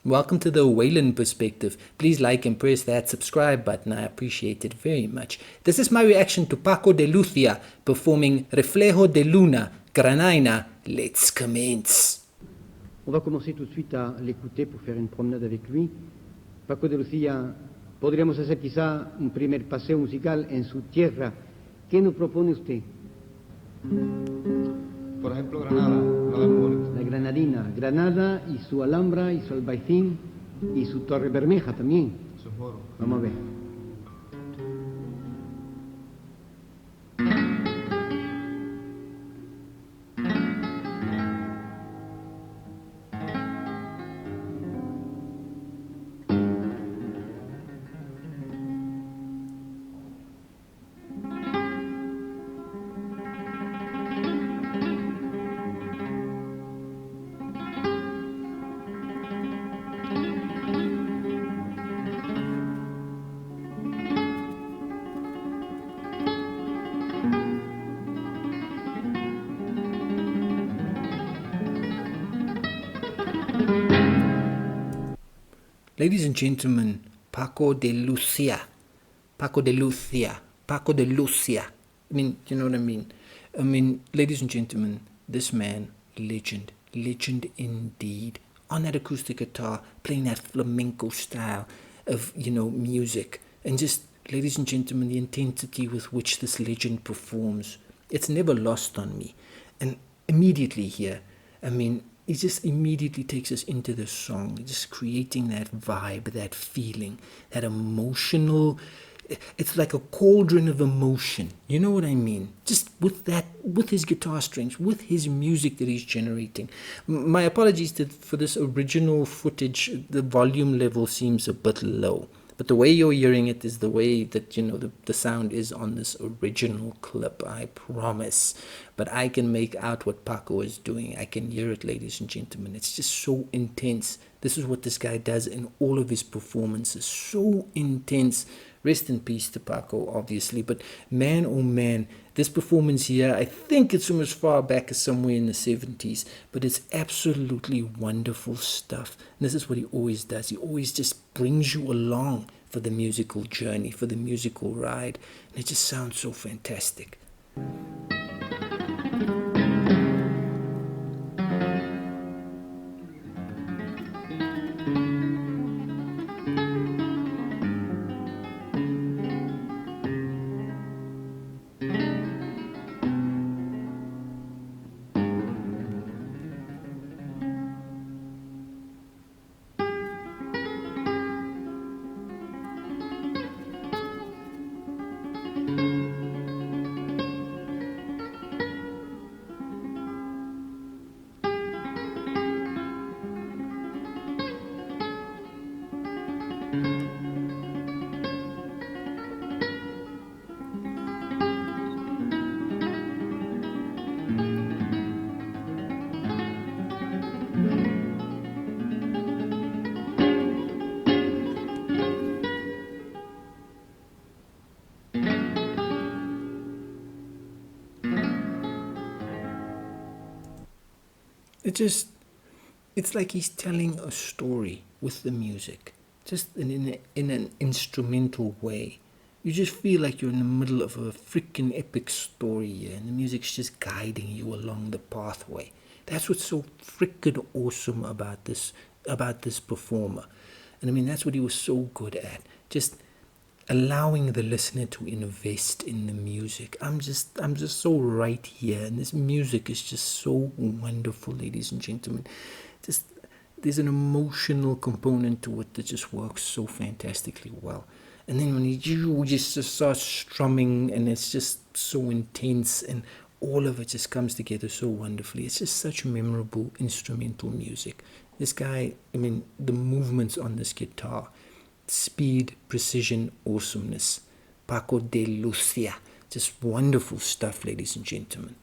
Welcome to the Waylon perspective. Please like and press that subscribe button. I appreciate it very much. This is my reaction to Paco de Lucía performing Reflejo de Luna, Granaína. Let's commence. On va commencer tout de suite à l'écouter pour faire une promenade avec lui. Paco de Lucía, podríamos hacer quizá un primer paseo musical en su tierra. ¿Qué nos propone usted? Por ejemplo, Granada, nada muy bonito. La Granadina, Granada y su Alhambra y su Albaicín y su Torre Bermeja también. Eso es moro. Vamos a ver. Ladies and gentlemen, Paco de Lucía. Paco de Lucía. Paco de Lucía. I mean, you know what I mean? Ladies and gentlemen, this man, legend. Legend indeed. On that acoustic guitar, playing that flamenco style of, music. And just, ladies and gentlemen, the intensity with which this legend performs. It's never lost on me. And immediately here, it just immediately takes us into the song, just creating that vibe, that feeling, that emotional. It's like a cauldron of emotion. You know what I mean? Just with his guitar strings, with his music that he's generating. My apologies for this original footage. The volume level seems a bit low. But the way you're hearing it is the way that, the sound is on this original clip, I promise. But I can make out what Paco is doing. I can hear it, ladies and gentlemen. It's just so intense. This is what this guy does in all of his performances. So intense. Rest in peace to Paco, obviously. But man, oh man, this performance here, I think it's from as far back as somewhere in the 70s. But it's absolutely wonderful stuff. And this is what he always does. He always just brings you along for the musical journey, for the musical ride. And it just sounds so fantastic. It's like he's telling a story with the music, just in an instrumental way. You just feel like you're in the middle of a freaking epic story here, and the music's just guiding you along the pathway. That's what's so freaking awesome about this performer. And that's what he was so good at. Just allowing the listener to invest in the music. I'm just so right here, and this music is just so wonderful, ladies and gentlemen. Just there's an emotional component to it that just works so fantastically well. And then when you just start strumming, and it's just so intense, and all of it just comes together so wonderfully. It's just such memorable instrumental music. This guy, the movements on this guitar, speed, precision, awesomeness. Paco de Lucía. Just wonderful stuff, ladies and gentlemen.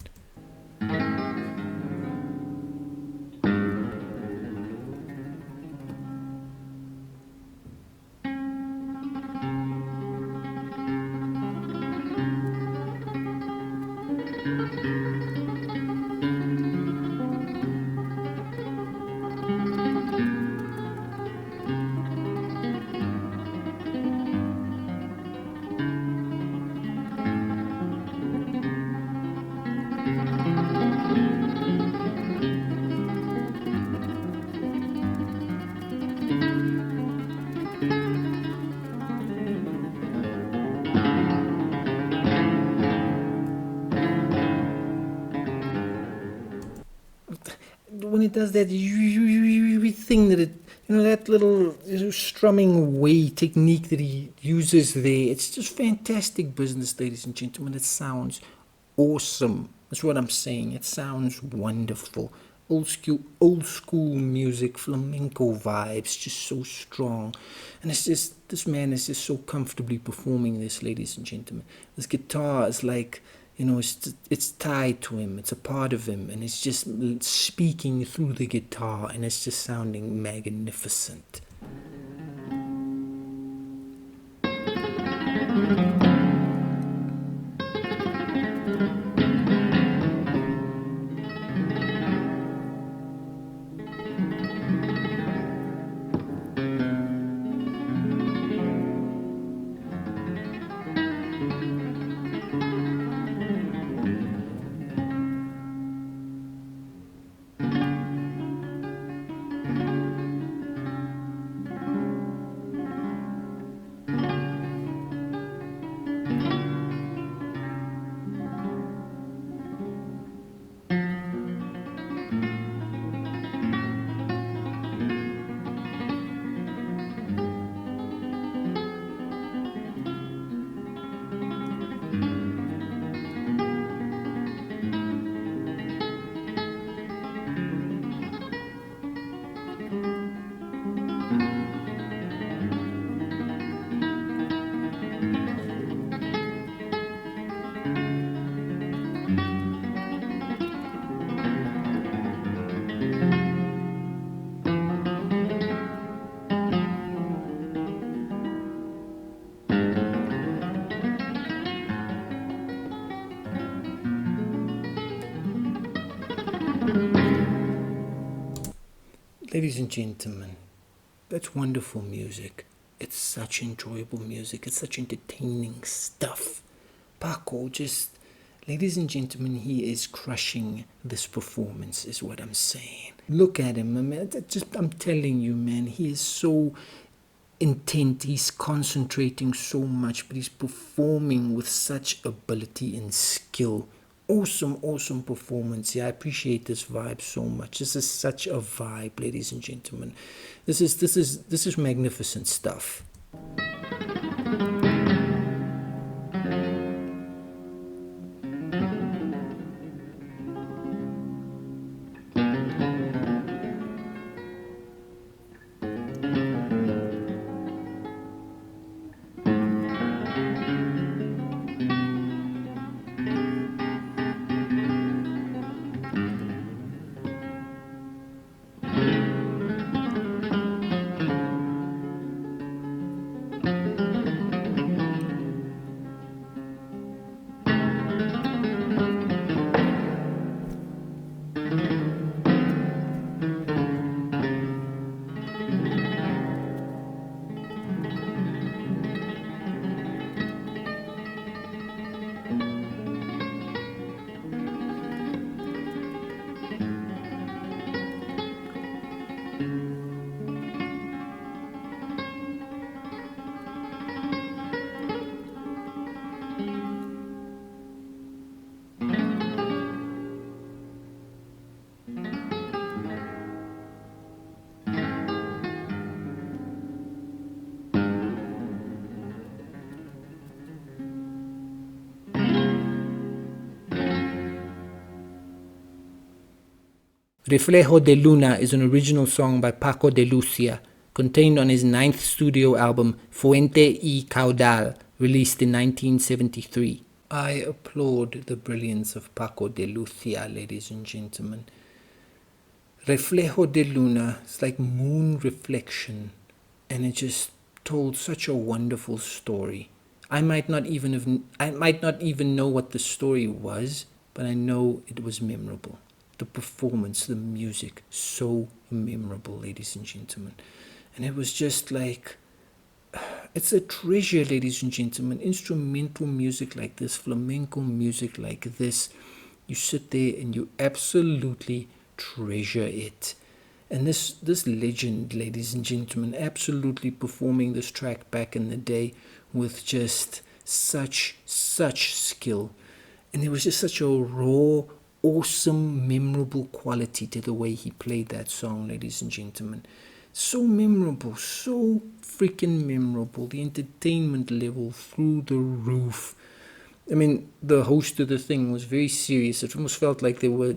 when it does that thing that that little strumming way technique that he uses there, it's just fantastic business, ladies and gentlemen. It sounds awesome. That's what I'm saying. It sounds wonderful. Old school music, flamenco vibes, just so strong. And it's just, this man is just so comfortably performing this, ladies and gentlemen. This guitar is like, it's tied to him. It's a part of him, and it's just speaking through the guitar, and it's just sounding magnificent. Ladies and gentlemen, that's wonderful music. It's such enjoyable music. It's such entertaining stuff. Paco, ladies and gentlemen, he is crushing this performance, is what I'm saying. Look at him, man. I'm telling you, man, he is so intent. He's concentrating so much, but he's performing with such ability and skill. Awesome performance. Yeah, I appreciate this vibe so much. This is such a vibe, ladies and gentlemen. This is magnificent stuff. Reflejo de Luna is an original song by Paco de Lucía, contained on his 9th studio album Fuente y Caudal, released in 1973. I applaud the brilliance of Paco de Lucía, ladies and gentlemen. Reflejo de Luna is like moon reflection, and it just told such a wonderful story. I might not even know what the story was, but I know it was memorable. The performance, the music, so memorable, ladies and gentlemen. And it was just like, it's a treasure, ladies and gentlemen. Instrumental music like this, flamenco music like this, you sit there and you absolutely treasure it. And this legend, ladies and gentlemen, absolutely performing this track back in the day with just such skill. And it was just such a raw, awesome, memorable quality to the way he played that song, ladies and gentlemen. So memorable, so freaking memorable. The entertainment level through the roof. I mean, the host of the thing was very serious. It almost felt like they were,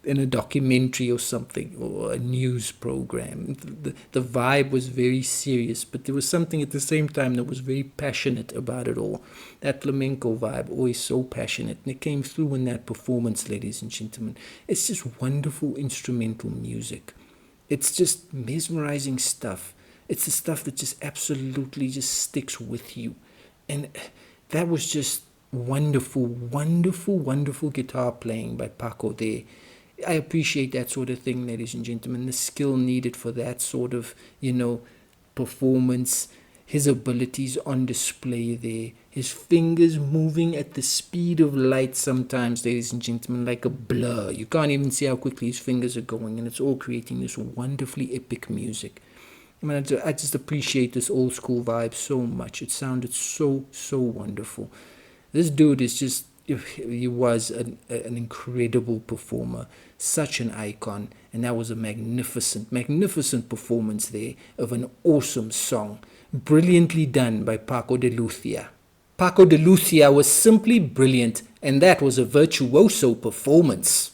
in a documentary or something, or a news program. The vibe was very serious, but there was something at the same time that was very passionate about it all. That flamenco vibe, always so passionate, and it came through in that performance, ladies and gentlemen. It's just wonderful instrumental music. It's just mesmerizing stuff. It's the stuff that just absolutely just sticks with you. And that was just wonderful, wonderful, wonderful guitar playing by Paco there. I appreciate that sort of thing, ladies and gentlemen. The skill needed for that sort of, performance. His abilities on display there. His fingers moving at the speed of light sometimes, ladies and gentlemen, like a blur. You can't even see how quickly his fingers are going, and it's all creating this wonderfully epic music. I mean, I just appreciate this old school vibe so much. It sounded so, so wonderful. This dude is just, he was an incredible performer, such an icon, and that was a magnificent, magnificent performance there of an awesome song, brilliantly done by Paco de Lucía. Paco de Lucía was simply brilliant, and that was a virtuoso performance.